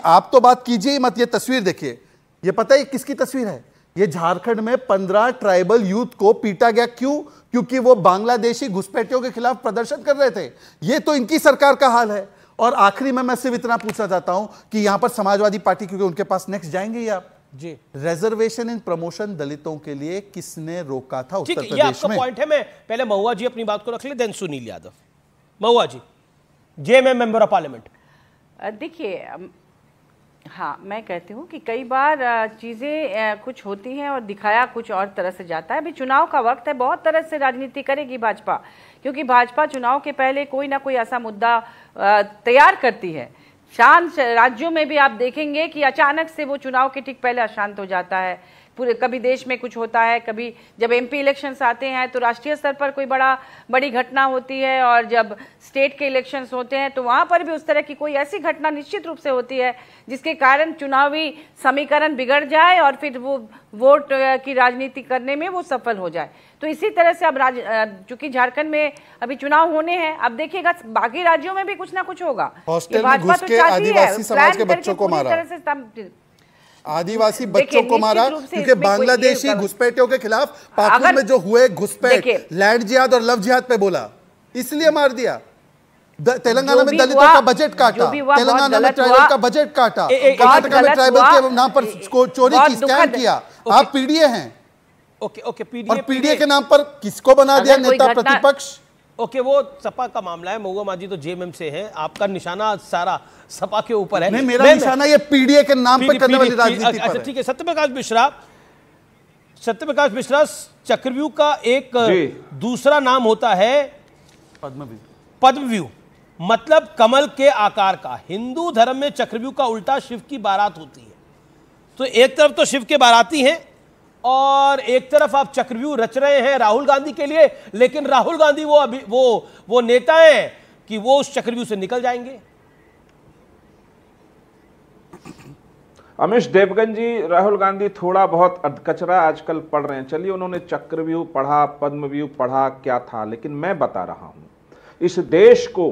आप तो बात कीजिए ही मत, ये तस्वीर देखिए, ये पता है किसकी तस्वीर है? ये झारखंड में 15 ट्राइबल यूथ को पीटा गया। क्यों? क्योंकि वो बांग्लादेशी घुसपैठियों के खिलाफ प्रदर्शन कर रहे थे। ये तो इनकी सरकार का हाल है। और आखिरी में मैं सिर्फ इतना पूछना चाहता हूं कि यहां पर समाजवादी पार्टी, क्योंकि उनके पास नेक्स्ट जाएंगे ही आप जी, रिजर्वेशन इन प्रमोशन दलितों के लिए किसने रोका था उत्तर प्रदेश में? ये आपका पॉइंट है। मैं पहले महुआ जी अपनी बात को रख ले, then Sunil Yadav. Mahua ji, JMM member of parliament. देखिए, हाँ, मैं कहती हूँ कि कई बार चीज़ें कुछ होती हैं और दिखाया कुछ और तरह से जाता है। अभी चुनाव का वक्त है, बहुत तरह से राजनीति करेगी भाजपा, क्योंकि भाजपा चुनाव के पहले कोई ना कोई ऐसा मुद्दा तैयार करती है। शांत राज्यों में भी आप देखेंगे कि अचानक से वो चुनाव के ठीक पहले अशांत हो जाता है। पूरे कभी देश में कुछ होता है, कभी जब एमपी इलेक्शंस आते हैं तो राष्ट्रीय स्तर पर कोई बड़ी घटना होती है, और जब स्टेट के इलेक्शंस होते हैं तो वहाँ पर भी उस तरह की कोई ऐसी घटना निश्चित रूप से होती है जिसके कारण चुनावी समीकरण बिगड़ जाए और फिर वो वोट की राजनीति करने में वो सफल हो जाए। तो इसी तरह से अब चूंकि झारखंड में अभी चुनाव होने हैं, अब देखिएगा बाकी राज्यों में भी कुछ ना कुछ होगा। भाजपा तो चाहती है समाज के बच्चों को मारा, आदिवासी बच्चों को मारा, क्योंकि बांग्लादेशी घुसपैठियों के खिलाफ पाकुड़ में जो हुए घुसपैठ, लैंड जिहाद और लव जिहाद पे बोला, इसलिए मार दिया। तेलंगाना में दलितों का बजट काटा, तेलंगाना में ट्राइबल का बजट काटा, कर्नाटक में ट्राइबल के नाम पर चोरी की, स्कैम किया। आप पीडीए हैं। ओके, और पीडीए के नाम पर किसको बना दिया नेता प्रतिपक्ष? ओके, वो सपा का मामला है। महुआ मांझी तो जेएमएम से है, आपका निशाना सारा सपा के ऊपर है। नहीं, मेरा निशाना ये पीडीए के नाम पे करने वाली राजनीति पर है। ठीक है। सत्यप्रकाश मिश्रा, चक्रव्यूह का एक दूसरा नाम होता है पद्मव्यूह, मतलब कमल के आकार का। हिंदू धर्म में चक्रव्यूह का उल्टा शिव की बारात होती है। तो एक तरफ तो शिव के बाराती हैं और एक तरफ आप चक्रव्यूह रच रहे हैं राहुल गांधी के लिए, लेकिन राहुल गांधी वो नेता हैं कि वो उस चक्रव्यूह से निकल जाएंगे। अमीश देवगन जी, राहुल गांधी थोड़ा बहुत अधकचरा आजकल पढ़ रहे हैं। चलिए, उन्होंने चक्रव्यूह पढ़ा, पद्मव्यूह पढ़ा, क्या था, लेकिन मैं बता रहा हूं, इस देश को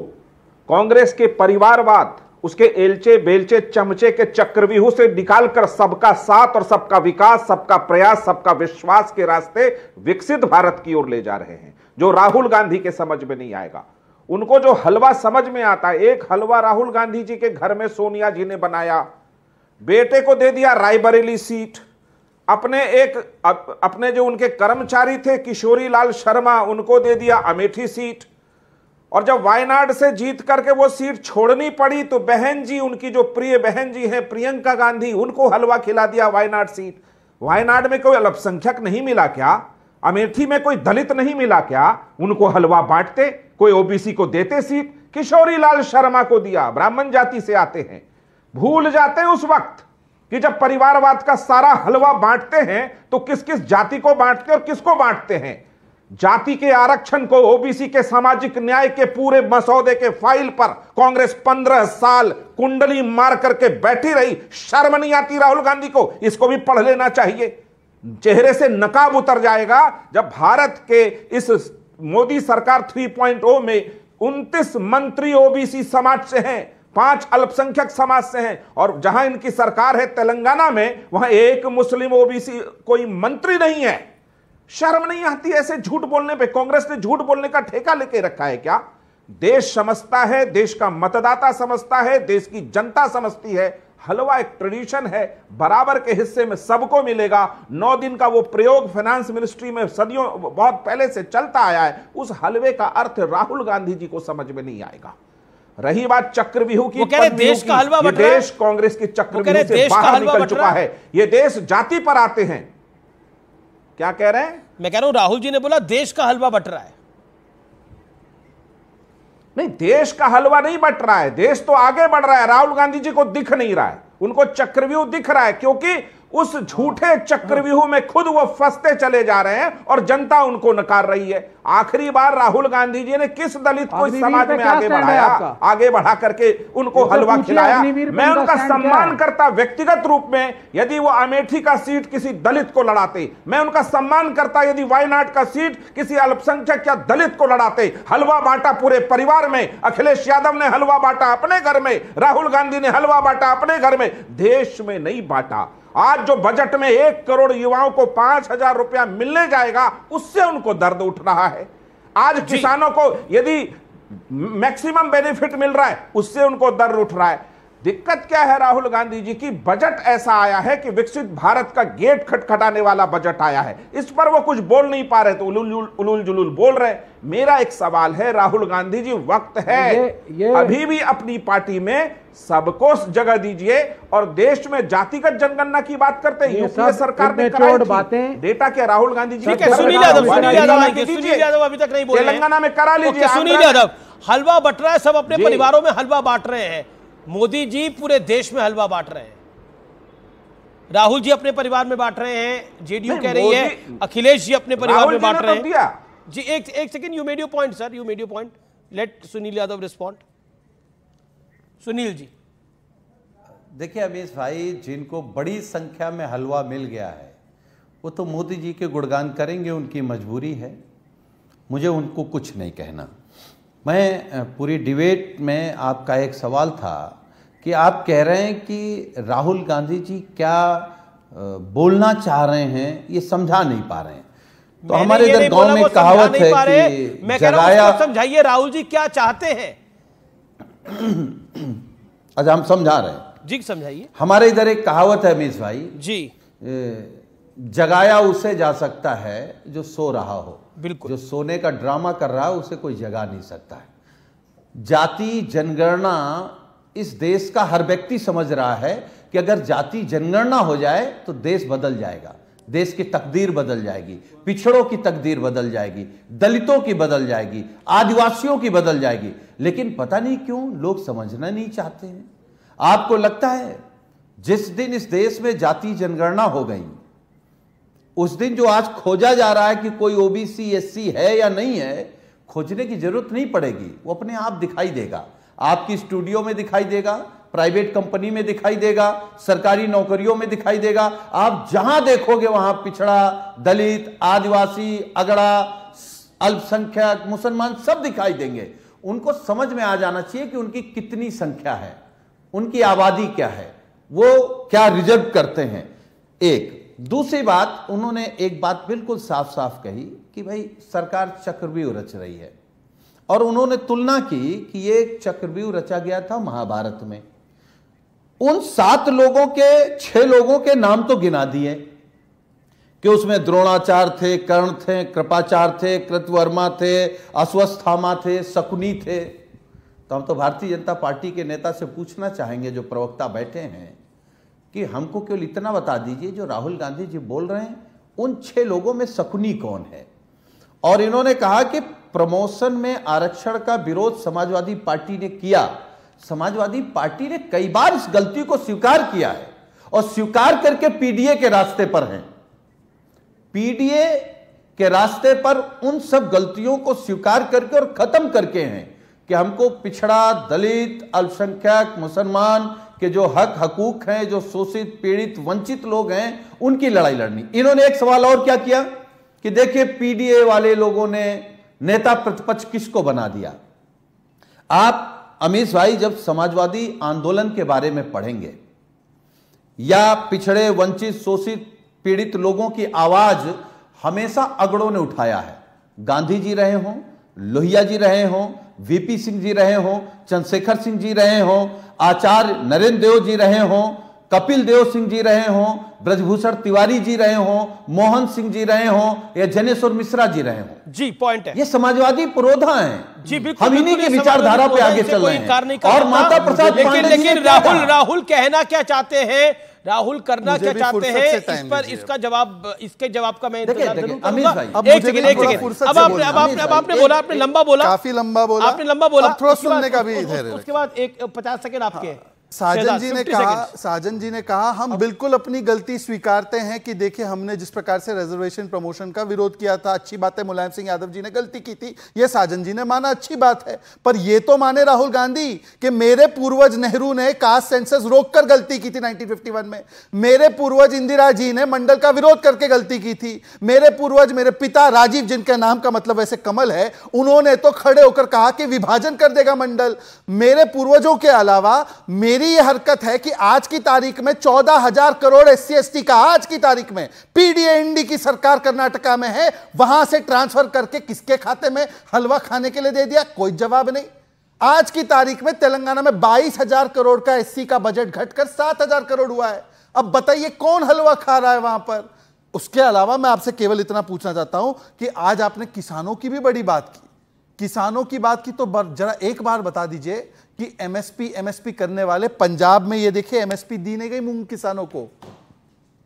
कांग्रेस के परिवारवाद, उसके एलचे बेलचे चमचे के चक्रव्यूह से निकालकर सबका साथ और सबका विकास, सबका प्रयास, सबका विश्वास के रास्ते विकसित भारत की ओर ले जा रहे हैं, जो राहुल गांधी के समझ में नहीं आएगा। उनको जो हलवा समझ में आता है, एक हलवा राहुल गांधी जी के घर में सोनिया जी ने बनाया, बेटे को दे दिया रायबरेली सीट, अपने जो उनके कर्मचारी थे किशोरी लाल शर्मा, उनको दे दिया अमेठी सीट, और जब वायनाड से जीत करके वो सीट छोड़नी पड़ी तो बहन जी, उनकी जो प्रिय बहन जी हैं प्रियंका गांधी, उनको हलवा खिला दिया वायनाड सीट। वायनाड में कोई अल्पसंख्यक नहीं मिला क्या? अमेठी में कोई दलित नहीं मिला क्या? उनको हलवा बांटते, कोई ओबीसी को देते सीट, किशोरी लाल शर्मा को दिया, ब्राह्मण जाति से आते हैं। भूल जाते हैं उस वक्त कि जब परिवारवाद का सारा हलवा बांटते हैं तो किस किस जाति को बांटते हैं और किसको बांटते हैं। जाति के आरक्षण को, ओबीसी के सामाजिक न्याय के पूरे मसौदे के फाइल पर कांग्रेस 15 साल कुंडली मार करके बैठी रही। शर्म नहीं आती राहुल गांधी को? इसको भी पढ़ लेना चाहिए। चेहरे से नकाब उतर जाएगा जब भारत के इस मोदी सरकार 3.0 में 29 मंत्री ओबीसी समाज से हैं, 5 अल्पसंख्यक समाज से हैं, और जहां इनकी सरकार है तेलंगाना में, वहां एक मुस्लिम ओबीसी कोई मंत्री नहीं है। शर्म नहीं आती ऐसे झूठ बोलने पे? कांग्रेस ने झूठ बोलने का ठेका लेके रखा है क्या? देश समझता है, देश का मतदाता समझता है, देश की जनता समझती है, हलवा एक ट्रेडिशन है, बराबर के हिस्से में सबको मिलेगा। 9 दिन का वो प्रयोग फाइनेंस मिनिस्ट्री में सदियों बहुत पहले से चलता आया है। उस हलवे का अर्थ राहुल गांधी जी को समझ में नहीं आएगा। रही बात चक्रव्यूह की, देश का हलवा बट रहा है, देश कांग्रेस के चक्रव्यूह से बाहर निकल चुका है। ये देश जाति पर आते हैं। क्या कह रहे हैं? मैं कह रहा हूं राहुल जी ने बोला देश का हलवा बट रहा है। नहीं, देश का हलवा नहीं बट रहा है, देश तो आगे बढ़ रहा है। राहुल गांधी जी को दिख नहीं रहा है, उनको चक्रव्यूह दिख रहा है, क्योंकि उस झूठे चक्रव्यूह में खुद वो फंसते चले जा रहे हैं और जनता उनको नकार रही है। आखिरी बार राहुल गांधी जी ने किस दलित को इस समाज में आगे बढ़ाया, आगे बढ़ा करके उनको हलवा खिलाया? मैं उनका सम्मान करता व्यक्तिगत रूप में यदि वो अमेठी का सीट किसी दलित को लड़ाते, मैं उनका सम्मान करता यदि वायनाड का सीट किसी अल्पसंख्यक या दलित को लड़ाते। हलवा बांटा पूरे परिवार में, अखिलेश यादव ने हलवा बांटा अपने घर में, राहुल गांधी ने हलवा बांटा अपने घर में, देश में नहीं बांटा। आज जो बजट में 1 करोड़ युवाओं को 5,000 रुपया मिलने जाएगा, उससे उनको दर्द उठ रहा है। आज किसानों को यदि मैक्सिमम बेनिफिट मिल रहा है, उससे उनको दर्द उठ रहा है। दिक्कत क्या है राहुल गांधी जी की? बजट ऐसा आया है कि विकसित भारत का गेट खटखटाने वाला बजट आया है। इस पर वो कुछ बोल नहीं पा रहे तो उलूल जुलूल बोल रहे। मेरा एक सवाल है राहुल गांधी जी, वक्त है अभी भी अपनी पार्टी में सबको जगह दीजिए और देश में जातिगत जनगणना की बात करते हैं। यूपीए सरकार ने कराई डेटा क्या राहुल गांधी जी? सुनील यादव अभी तक नहीं बोले, तेलंगाना में करा लीजिए। सुनील यादव, हलवा बट रहा है, सब अपने परिवारों में हलवा बांट रहे हैं। मोदी जी पूरे देश में हलवा बांट रहे हैं, राहुल जी अपने परिवार में बांट रहे हैं, जेडीयू कह रही है, अखिलेश जी अपने परिवार में बांट रहे हैं। जी एक second, you made your point sir, you made your point, let Sunil Yadav respond. Sunil ji, देखिए अमीश भाई, जिनको बड़ी संख्या में हलवा मिल गया है वो तो मोदी जी के गुणगान करेंगे, उनकी मजबूरी है, मुझे उनको कुछ नहीं कहना। मैं पूरी डिबेट में आपका एक सवाल था कि आप कह रहे हैं कि राहुल गांधी जी क्या बोलना चाह रहे हैं ये समझा नहीं पा रहे हैं। तो हमारे इधर गांव में कहावत है कि जगाया, समझाइए राहुल जी क्या चाहते हैं। अच्छा हम समझा रहे हैं जी, समझाइए। हमारे इधर एक कहावत है अमीश भाई जी, जगाया उसे जा सकता है जो सो रहा हो, बिल्कुल। जो सोने का ड्रामा कर रहा है उसे कोई जगा नहीं सकता है। जाति जनगणना इस देश का हर व्यक्ति समझ रहा है कि अगर जाति जनगणना हो जाए तो देश बदल जाएगा, देश की तकदीर बदल जाएगी, पिछड़ों की तकदीर बदल जाएगी, दलितों की बदल जाएगी, आदिवासियों की बदल जाएगी। लेकिन पता नहीं क्यों लोग समझना नहीं चाहते हैं। आपको लगता है जिस दिन इस देश में जाति जनगणना हो गई, उस दिन जो आज खोजा जा रहा है कि कोई ओबीसी एससी है या नहीं है, खोजने की जरूरत नहीं पड़ेगी, वो अपने आप दिखाई देगा। आपकी स्टूडियो में दिखाई देगा, प्राइवेट कंपनी में दिखाई देगा, सरकारी नौकरियों में दिखाई देगा। आप जहां देखोगे वहां पिछड़ा, दलित, आदिवासी, अगड़ा, अल्पसंख्यक, मुसलमान सब दिखाई देंगे। उनको समझ में आ जाना चाहिए कि उनकी कितनी संख्या है, उनकी आबादी क्या है, वो क्या रिजर्व करते हैं। एक दूसरी बात, उन्होंने एक बात बिल्कुल साफ साफ कही कि भाई सरकार चक्रव्यूह रच रही है, और उन्होंने तुलना की कि ये चक्रव्यूह रचा गया था महाभारत में। उन 7 लोगों के 6 लोगों के नाम तो गिना दिए कि उसमें द्रोणाचार्य थे, कर्ण थे, कृपाचार्य थे, कृतवर्मा थे, अश्वत्थामा थे, शकुनी थे। तो हम तो भारतीय जनता पार्टी के नेता से पूछना चाहेंगे जो प्रवक्ता बैठे हैं कि हमको केवल इतना बता दीजिए, जो राहुल गांधी जी बोल रहे हैं उन 6 लोगों में शकुनी कौन है। और इन्होंने कहा कि प्रमोशन में आरक्षण का विरोध समाजवादी पार्टी ने किया। समाजवादी पार्टी ने कई बार इस गलती को स्वीकार किया है और स्वीकार करके पीडीए के रास्ते पर हैं। पीडीए के रास्ते पर उन सब गलतियों को स्वीकार करके और खत्म करके हैं कि हमको पिछड़ा, दलित, अल्पसंख्यक, मुसलमान के जो हक हकूक हैं, जो शोषित, पीड़ित, वंचित लोग हैं, उनकी लड़ाई लड़नी। इन्होंने एक सवाल और क्या किया कि देखिए पीडीए वाले लोगों ने नेता प्रतिपक्ष किसको बना दिया। आप अमीश भाई जब समाजवादी आंदोलन के बारे में पढ़ेंगे या पिछड़े, वंचित, शोषित, पीड़ित लोगों की आवाज हमेशा अगड़ों ने उठाया है। गांधी जी रहे हों, लोहिया जी रहे हों, वीपी सिंह जी रहे हों, चंद्रशेखर सिंह जी रहे हों, आचार्य नरेंद्र देव जी रहे हों, कपिल देव सिंह जी रहे हों, ब्रजभूषण तिवारी जी रहे हों, मोहन सिंह जी रहे हों या जनेश्वर मिश्रा जी रहे हों। जी पॉइंट है, ये समाजवादी पुरोधा हैं। जी बिल्कुल, हम इन्हीं की विचारधारा पे आगे चल रहे हैं। और माता प्रसाद लेकिन राहुल कहना क्या चाहते हैं, राहुल करना क्या चाहते हैं, इस पर इसका जवाब, इसके जवाब का मैं इंतजार जरूर करूंगा। एक सेकंड, अब आपने बोला, आपने लंबा बोला, काफी लंबा बोला, आपने लंबा बोला, थोड़ा सुनने का भी इधर। उसके बाद एक 50 सेकंड आपके। साजन जी ने कहा हम बिल्कुल अपनी गलती स्वीकारते हैं कि देखिए हमने जिस प्रकार से रिजर्वेशन प्रमोशन का विरोध किया था, अच्छी बात है, मुलायम सिंह यादव जी ने गलती की थी, ये साजन जी ने माना, अच्छी बात है। पर ये तो माने राहुल गांधी कि मेरे पूर्वज नेहरू ने कास्ट सेंसस रोककर गलती की थी 1951 में, मेरे पूर्वज इंदिरा जी ने मंडल का विरोध करके गलती की थी, मेरे पूर्वज, मेरे पिता राजीव, जिनके नाम का मतलब वैसे कमल है, उन्होंने तो खड़े होकर कहा कि विभाजन कर देगा मंडल। मेरे पूर्वजों के अलावा मेरी ये हरकत है कि आज की तारीख में 14,000 करोड़ SC ST का आज की तारीख में PDA-IND की सरकार कर्नाटका में है, वहां से ट्रांसफर करके किसके खाते में हलवा खाने के लिए दे दिया, कोई जवाब नहीं। आज की तारीख में तेलंगाना में 22,000 करोड़ का SC का बजट घटकर 7,000 करोड़ हुआ है। अब बताइए कौन हलवा खा रहा है वहां पर। उसके अलावा मैं आपसे केवल इतना पूछना चाहता हूं कि आज आपने किसानों की भी बड़ी बात की, किसानों की बात की तो जरा एक बार बता दीजिए कि MSP करने वाले पंजाब में ये देखिए MSP दी नहीं गई मूंग किसानों को,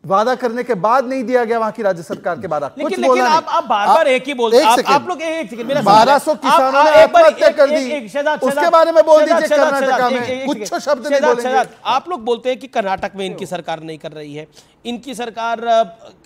वादा करने के बाद नहीं दिया गया वहां की राज्य सरकार के बारे में। लेकिन आप बार-बार एक ही बोलते हैं। आप लोग एक सेकंड मेरा 1200 किसानों ने आत्महत्या कर दी, उसके बारे में बोल दीजिए कर्नाटका में कुछ शब्द नहीं बोलेंगे। आप लोग बोलते हैं कि कर्नाटक में इनकी सरकार नहीं कर रही है, इनकी सरकार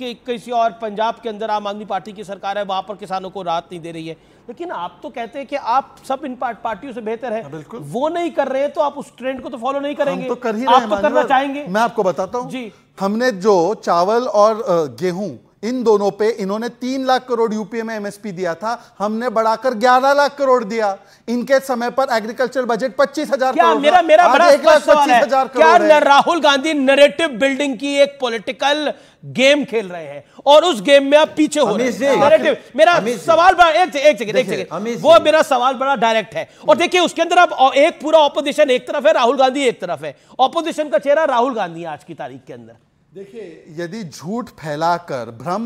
किसी और पंजाब के अंदर आम आदमी पार्टी की सरकार है, वहां पर किसानों को राहत नहीं दे रही है, लेकिन आप तो कहते हैं कि आप सब इन पार्टियों से बेहतर है, वो नहीं कर रहे हैं तो आप उस ट्रेंड को तो फॉलो नहीं करेंगे। हम तो कर ही रहे हैं, आप तो करना चाहेंगे। मैं आपको बताता हूं जी, हमने जो चावल और गेहूं इन दोनों पे इन्होंने 3 लाख करोड़ यूपीए में MSP दिया था, हमने बढ़ाकर 11 लाख करोड़ दिया। इनके समय पर एग्रीकल्चर बजट 25,000 करोड़। मेरा बड़ा स्पष्ट सवाल है, क्या राहुल गांधी नैरेटिव बिल्डिंग की एक पॉलिटिकल गेम खेल रहे हैं और उस गेम में आप पीछे हो रहे हैं? मेरा सवाल बड़ा एक सेकंड, वो मेरा सवाल बड़ा डायरेक्ट है। और देखिए उसके अंदर अब एक पूरा ऑपोजिशन एक तरफ है, राहुल गांधी एक तरफ है, ऑपोजिशन का चेहरा राहुल गांधी आज की तारीख के अंदर। देखिए यदि झूठ फैलाकर भ्रम,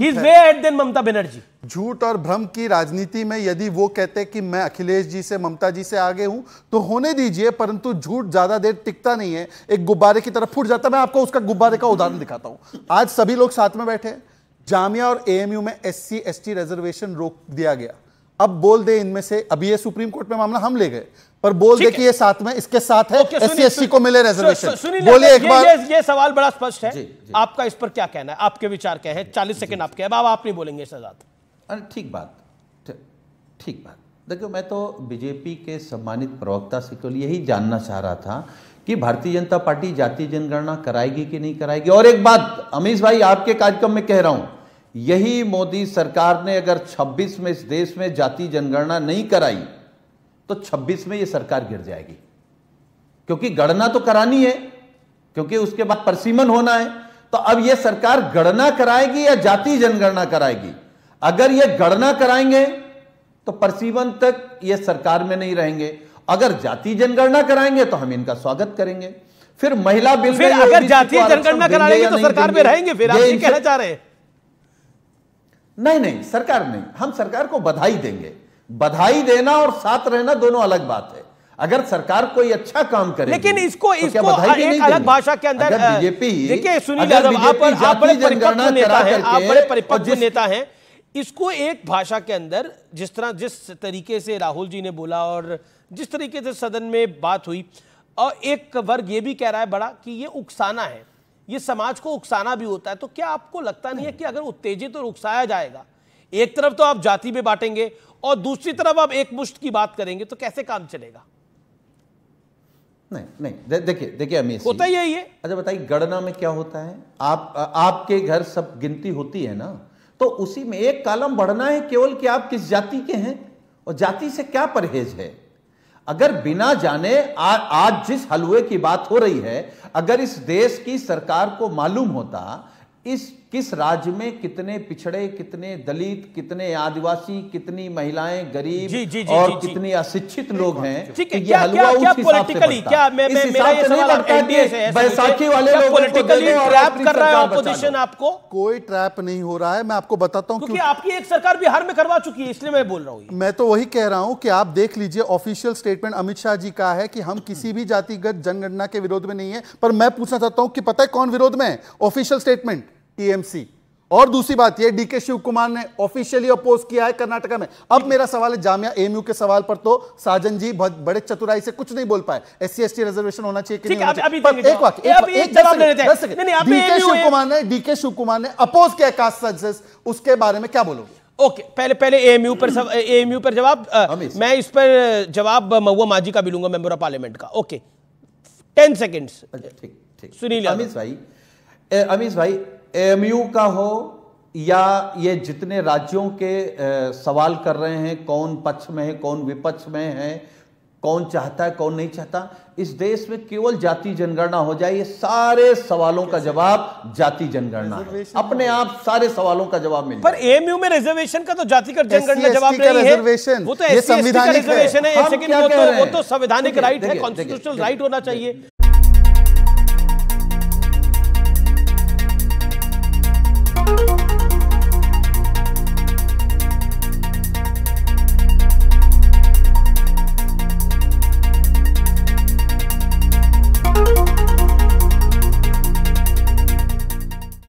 ममता बनर्जी, झूठ और भ्रम की राजनीति में यदि वो कहते कि मैं अखिलेश जी से, ममता जी से आगे हूं तो होने दीजिए, परंतु झूठ ज्यादा देर टिकता नहीं है, एक गुब्बारे की तरह फूट जाता है। मैं आपको उसका गुब्बारे का उदाहरण दिखाता हूं। आज सभी लोग साथ में बैठे, जामिया और AMU में SC ST रिजर्वेशन रोक दिया गया। अब बोल दे इनमें से, अभी ये सुप्रीम कोर्ट में मामला हम ले गए, पर बोल दे कि ये साथ में इसके साथ है SC ST को मिले रिजर्वेशन। बोलिए एक बार। ये सवाल बड़ा स्पष्ट है, आपका इस पर क्या कहना है, आपके विचार क्या है? 40 सेकंड आपके, अब आप नहीं बोलेंगे इससे ज्यादा। अरे ठीक बात। देखो मैं तो बीजेपी के सम्मानित प्रवक्ता से केवल यही जानना चाह रहा था कि भारतीय जनता पार्टी जातीय जनगणना कराएगी कि नहीं कराएगी। और एक बात अमीश भाई, आपके कार्यक्रम में कह रहा हूं, यही मोदी सरकार ने अगर 26 में इस देश में जातीय जनगणना नहीं कराई तो 26 में यह सरकार गिर जाएगी, क्योंकि गणना तो करानी है, क्योंकि उसके बाद परिसीमन होना है। तो अब यह सरकार गणना कराएगी या जातीय जनगणना कराएगी? अगर यह गणना कराएंगे तो परिसीमन तक यह सरकार में नहीं रहेंगे, अगर जातीय जनगणना कराएंगे तो हम इनका स्वागत करेंगे। फिर महिला बिल, फिर अगर जातीय जनगणना कराएंगे तो सरकार में रहेंगे, फिर आप ये कहना चाह रहे हैं? नहीं, सरकार नहीं, हम सरकार को बधाई देंगे। बधाई देना और साथ रहना दोनों अलग बात है। अगर सरकार कोई अच्छा काम करे, लेकिन इसको एक अलग भाषा के अंदर बीजेपी, देखिए सुनील यादव, आप बड़े परिपक्व नेता हैं, आप बड़े परिपक्व नेता हैं, इसको एक भाषा के अंदर जिस तरीके से राहुल जी ने बोला और जिस तरीके से सदन में बात हुई, और एक वर्ग ये भी कह रहा है बड़ा कि ये उकसाना है, ये समाज को उकसाना भी होता है, तो क्या आपको लगता नहीं है कि अगर उत्तेजित और उकसाया जाएगा, एक तरफ तो आप जाति में बांटेंगे और दूसरी तरफ आप एक मुश्त की बात करेंगे, तो कैसे काम चलेगा? नहीं, देखिए अमीश, होता ही यही है। अच्छा बताइए, गणना में क्या होता है? आपके घर सब गिनती होती है ना, तो उसी में एक कॉलम बढ़ना है केवल कि आप किस जाति के हैं, और जाति से क्या परहेज है। अगर बिना जाने आज जिस हलवे की बात हो रही है, अगर इस देश की सरकार को मालूम होता किस राज्य में कितने पिछड़े, कितने दलित, कितने आदिवासी, कितनी महिलाएं, गरीब और कितनी अशिक्षित लोग हैं, ये हलवा उस हिसाब से बढ़ता। मेरा ये सवाल बैसाखी वाले लोगों को ट्रैप कर रहा है ऑपोजिशन, आपको कोई ट्रैप नहीं हो रहा है। मैं आपको बताता हूं, क्योंकि आपकी एक सरकार बिहार में करवा चुकी है, इसलिए मैं बोल रहा हूं। मैं तो वही कह रहा हूं कि आप देख लीजिए, ऑफिशियल स्टेटमेंट अमित शाह जी का है कि हम किसी भी जातिगत जनगणना के विरोध में नहीं है। पर मैं पूछना चाहता हूं कि पता है कौन विरोध में है? ऑफिशियल स्टेटमेंट TMC, और दूसरी बात ये, डीके शिव कुमार ने ऑफिशियली अपोज किया है कर्नाटका में। अब मेरा सवाल है, जामिया एएमयू के सवाल पर तो साजन जी बहुत बड़े चतुराई से कुछ नहीं बोल पाए, SC ST रिजर्वेशन होना चाहिए कि नहीं होना चाहिए। पर एक वाक्य, डीके शिव कुमार ने अपोज किया कास्ट सेंसस, उसके बारे में क्या बोलोगे? ओके, पहले एएमयू पर जवाब, मैं इस पर जवाब महुआ माझी का भी लूंगा, मेंबर ऑफ पार्लियामेंट का। Okay, 10 seconds. ठीक। सुनील अमीश भाई, एएमयू का हो या ये जितने राज्यों के सवाल कर रहे हैं, कौन पक्ष में है, कौन विपक्ष में है, कौन चाहता है, कौन नहीं चाहता, इस देश में केवल जाति जनगणना हो जाए, ये सारे सवालों का जवाब जाति जनगणना है। अपने आप सारे सवालों का जवाब मिल। पर एएमयू में रिजर्वेशन का तो जातिगत जनगणना जवाब नहीं है, वो तो SC ST का रिजर्वेशन है। एक सेकंड, वो तो संवैधानिक राइट है, कॉन्स्टिट्यूशनल राइट होना चाहिए।